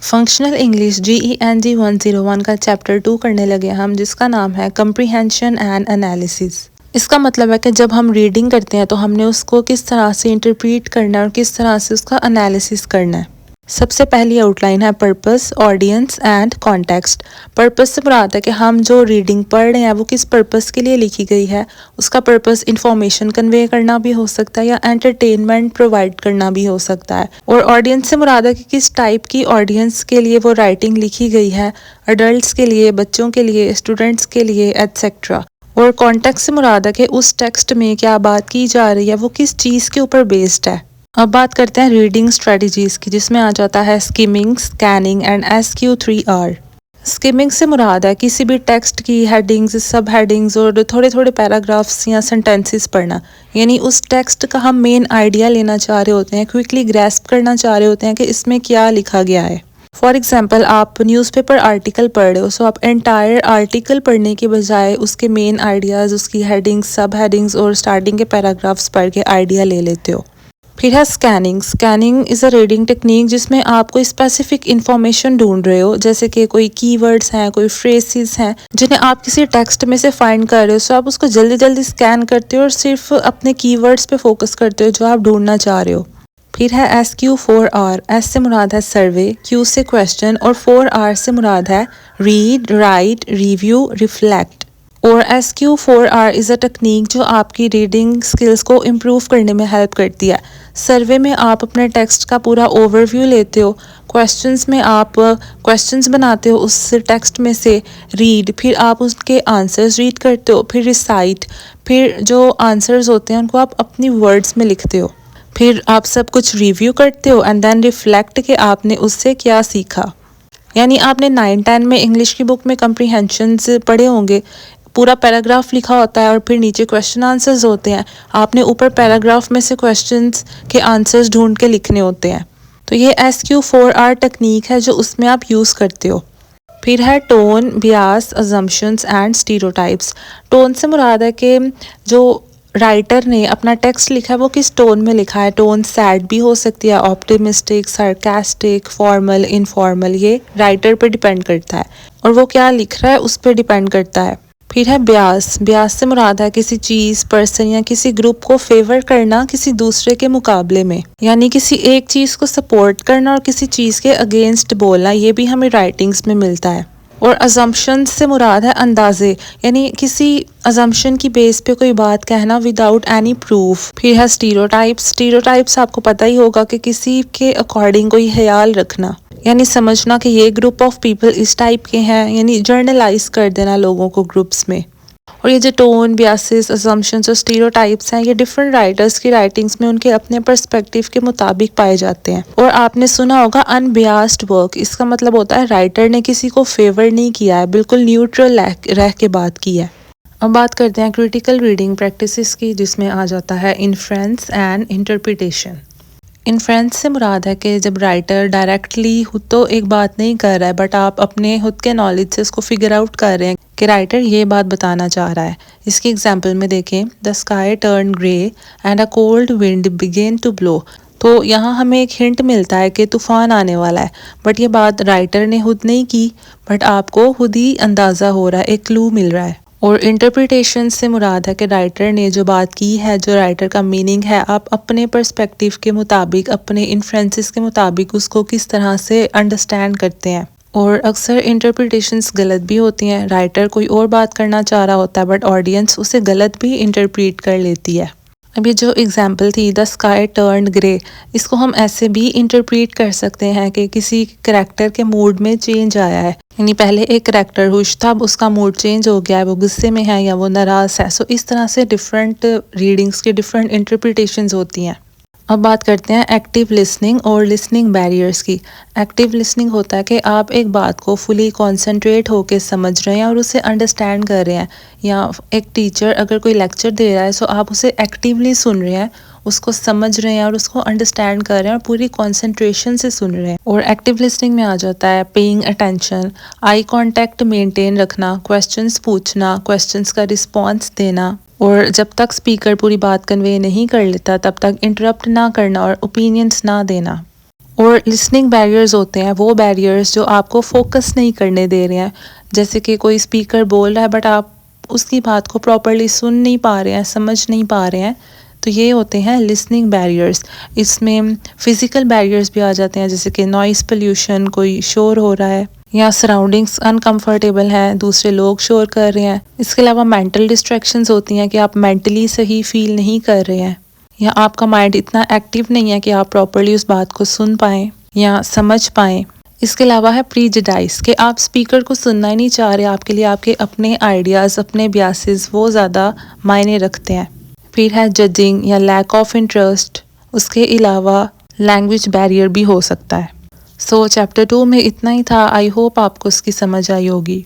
Functional English GENG 101 का chapter 2 करने लगे हम, जिसका नाम है कंप्रीहेंशन एंड एनालिसिस। इसका मतलब है कि जब हम रीडिंग करते हैं तो हमने उसको किस तरह से इंटरप्रीट करना है और किस तरह से उसका एनालिसिस करना है। सबसे पहली आउटलाइन है purpose, audience and context. Purpose से मुराद है कि हम जो रीडिंग पढ़ रहे हैं वो किस पर्पस के लिए लिखी गई है। उसका पर्पस इंफॉर्मेशन कन्वे करना भी हो सकता है या एंटरटेनमेंट प्रोवाइड करना भी हो सकता है। और ऑडियंस से मुराद है कि किस टाइप की ऑडियंस के लिए वो राइटिंग लिखी गई है, अडल्ट्स के लिए, बच्चों के लिए, स्टूडेंट्स के लिए एट्सेट्रा। और कॉन्टेक्स्ट से मुराद है कि उस टेक्स्ट में क्या बात की जा रही है वो किस चीज़ के ऊपर बेस्ड है। अब बात करते हैं रीडिंग स्ट्रेटजीज की, जिसमें आ जाता है skimming, scanning and SQ3R। Skimming से मुराद है किसी भी टेक्स्ट की हेडिंग्स, सब हेडिंग्स और थोड़े थोड़े पैराग्राफ्स या सेंटेंसेस पढ़ना, यानी उस टेक्स्ट का हम मेन आइडिया लेना चाह रहे होते हैं, क्विकली ग्रैस्प करना चाह रहे होते हैं कि इसमें क्या लिखा गया है। फॉर एग्जाम्पल, आप न्यूज़पेपर आर्टिकल पढ़ रहे हो, सो आप एंटायर आर्टिकल पढ़ने के बजाय उसके मेन आइडियाज़, उसकी हेडिंग्स, सब हेडिंग्स और स्टार्टिंग के पैराग्राफ्स पढ़ के आइडिया ले लेते हो। फिर है scanning. Scanning is a reading technique जिसमें आप कोई स्पेसिफिक इंफॉर्मेशन ढूंढ रहे हो, जैसे कि कोई कीवर्ड्स हैं, कोई फ्रेजेस हैं जिन्हें आप किसी टेक्स्ट में से फाइंड कर रहे हो। सो आप उसको जल्दी जल्दी स्कैन करते हो और सिर्फ अपने कीवर्ड्स पे फोकस करते हो जो आप ढूंढना चाह रहे हो। फिर है SQ4R। S से मुराद है सर्वे, Q से क्वेश्चन और 4R से मुराद है रीड, राइट, रिव्यू, रिफ्लेक्ट। और SQ4R इज़ अ टेक्निक जो आपकी रीडिंग स्किल्स को इम्प्रूव करने में हेल्प करती है। सर्वे में आप अपने टेक्स्ट का पूरा ओवरव्यू लेते हो, क्वेश्चंस में आप क्वेश्चंस बनाते हो उस टेक्स्ट में से, रीड फिर आप उसके आंसर्स रीड करते हो, फिर रिसाइट फिर जो आंसर्स होते हैं उनको आप अपनी वर्ड्स में लिखते हो, फिर आप सब कुछ रिव्यू करते हो एंड देन रिफ्लेक्ट कि आपने उससे क्या सीखा। यानी आपने 9-10 में इंग्लिश की बुक में कम्प्रीहेंशंस पढ़े होंगे, पूरा पैराग्राफ लिखा होता है और फिर नीचे क्वेश्चन आंसर्स होते हैं, आपने ऊपर पैराग्राफ में से क्वेश्चंस के आंसर्स ढूंढ के लिखने होते हैं। तो ये SQ4R टेक्निक है जो उसमें आप यूज़ करते हो। फिर है tone, Beas, assumptions and stereotypes. Tone से मुराद है कि जो राइटर ने अपना टेक्स्ट लिखा है वो किस टोन में लिखा है। टोन सैड भी हो सकती है, ऑप्टिमिस्टिक, सार्कास्टिक, फॉर्मल, इनफॉर्मल, ये राइटर पे डिपेंड करता है और वो क्या लिख रहा है उस पर डिपेंड करता है। फिर है ब्यास। ब्यास से मुराद है किसी चीज़, पर्सन या किसी ग्रुप को फेवर करना किसी दूसरे के मुकाबले में, यानी किसी एक चीज़ को सपोर्ट करना और किसी चीज़ के अगेंस्ट बोलना। ये भी हमें राइटिंग्स में मिलता है। और अजम्पशन से मुराद है अंदाजे, यानी किसी अजम्पशन की बेस पे कोई बात कहना विदाउट एनी प्रूफ। फिर है स्टीरियोटाइप्स। स्टीरियोटाइप्स आपको पता ही होगा कि किसी के अकॉर्डिंग कोई ख्याल रखना, यानी समझना कि ये ग्रुप ऑफ पीपल इस टाइप के हैं, यानी जर्नलाइज कर देना लोगों को ग्रुप्स में। और ये जो टोन, बियासेस, असम्पशंस और स्टीरियोटाइप्स हैं, ये डिफरेंट राइटर्स की राइटिंग्स में उनके अपने पर्सपेक्टिव के मुताबिक पाए जाते हैं। और आपने सुना होगा अनबियास्ड वर्क, इसका मतलब होता है राइटर ने किसी को फेवर नहीं किया है, बिल्कुल न्यूट्रल रह के बात की है। अब बात करते हैं क्रिटिकल रीडिंग प्रैक्टिसेस की, जिसमें आ जाता है इन्फ्रेंस एंड इंटरप्रिटेशन। इन्फ्रेंस से मुराद है कि जब राइटर डायरेक्टली खुद तो एक बात नहीं कर रहा है, बट आप अपने खुद के नॉलेज से उसको फिगर आउट कर रहे हैं कि राइटर ये बात बताना चाह रहा है। इसकी एग्जांपल में देखें, the sky turn grey and a cold wind begin to blow. तो यहाँ हमें एक हिंट मिलता है कि तूफान आने वाला है, बट ये बात राइटर ने खुद नहीं की, बट आपको खुद ही अंदाज़ा हो रहा है, एक क्लू मिल रहा है। और इंटरप्रिटेशन से मुराद है कि राइटर ने जो बात की है, जो राइटर का मीनिंग है, आप अपने पर्सपेक्टिव के मुताबिक, अपने इन्फ्रेंसेस के मुताबिक उसको किस तरह से अंडरस्टैंड करते हैं। और अक्सर इंटरप्रिटेशंस गलत भी होती हैं, राइटर कोई और बात करना चाह रहा होता है बट ऑडियंस उसे गलत भी इंटरप्रीट कर लेती है। अब ये जो एग्जाम्पल थी द स्काई टर्न ग्रे, इसको हम ऐसे भी इंटरप्रीट कर सकते हैं कि किसी करैक्टर के मूड में चेंज आया है, यानी पहले एक करैक्टर खुश था, अब उसका मूड चेंज हो गया है, वो गुस्से में है या वो नाराज़ है। सो इस तरह से डिफरेंट रीडिंग्स की डिफरेंट इंटरप्रिटेशंस होती हैं। अब बात करते हैं एक्टिव लिसनिंग और लिसनिंग बैरियर्स की। एक्टिव लिसनिंग होता है कि आप एक बात को फुली कॉन्सेंट्रेट होकर समझ रहे हैं और उसे अंडरस्टैंड कर रहे हैं, या एक टीचर अगर कोई लेक्चर दे रहा है सो आप उसे एक्टिवली सुन रहे हैं, उसको समझ रहे हैं और उसको अंडरस्टैंड कर रहे हैं और पूरी कॉन्सेंट्रेशन से सुन रहे हैं। और एक्टिव लिसनिंग में आ जाता है paying attention, eye contact maintain रखना, क्वेश्चंस पूछना, क्वेश्चंस का रिस्पॉन्स देना, और जब तक स्पीकर पूरी बात कन्वे नहीं कर लेता तब तक इंटरप्ट ना करना और ओपिनियंस ना देना। और लिसनिंग बैरियर्स होते हैं वो बैरियर्स जो आपको फोकस नहीं करने दे रहे हैं, जैसे कि कोई स्पीकर बोल रहा है बट आप उसकी बात को प्रॉपरली सुन नहीं पा रहे हैं, समझ नहीं पा रहे हैं, तो ये होते हैं लिसनिंग बैरियर्स। इसमें फिज़िकल बैरियर्स भी आ जाते हैं, जैसे कि नॉइज़ पोल्यूशन, कोई शोर हो रहा है या सराउंडिंग्स अनकंफर्टेबल हैं, दूसरे लोग शोर कर रहे हैं। इसके अलावा मेंटल डिस्ट्रैक्शंस होती हैं कि आप मेंटली सही फील नहीं कर रहे हैं या आपका माइंड इतना एक्टिव नहीं है कि आप प्रॉपरली उस बात को सुन पाएँ या समझ पाएँ। इसके अलावा है प्रीजुडाइज कि आप स्पीकर को सुनना ही नहीं चाह रहे, आपके लिए आपके अपने आइडियाज़, अपने बियासेस वो ज़्यादा मायने रखते हैं। फिर है जजिंग या लैक ऑफ इंटरेस्ट। उसके अलावा लैंग्वेज बैरियर भी हो सकता है। सो चैप्टर 2 में इतना ही था। आई होप आपको उसकी समझ आई होगी।